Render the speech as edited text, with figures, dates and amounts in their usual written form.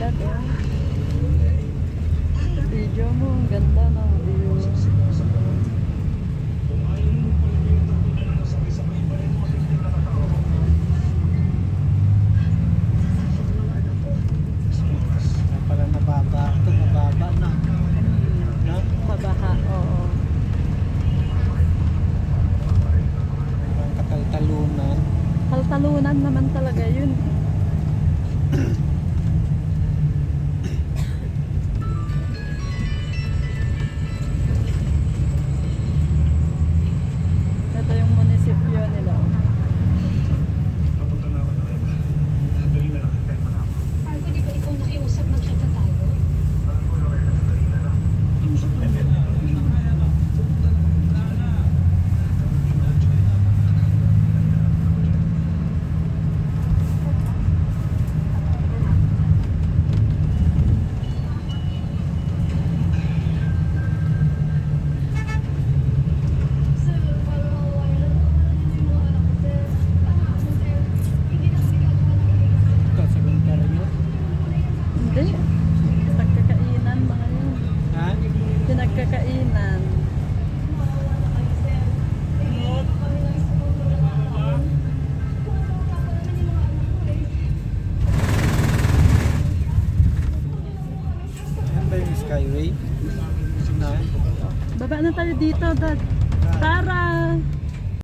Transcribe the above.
Dad, oh. Video mo, ang ganda ng view. Pala nababa. Ito nababa na. No? Mabaha, oo. Ang kataltalunan. Taltalunan naman talaga yun. Ito yung munisipyo nila. Ay, pwede ba ikaw nakiusap magkita tayo? Sir, parang mawawala na yung mga anak ko, sir. Sir, hindi na kami gagawa ng iligasan. Ito sa Gontaryo. Hindi. Nagkakainan mga yun. Ha? Pinagkakainan. Mawawala kayo, sir. Hindi pa kami ng school magkakaroon. Mawawala pa naman yung mga anak ko eh. Yan ba yung Skyway? Na? Baba na tayo dito, Dad. Tara!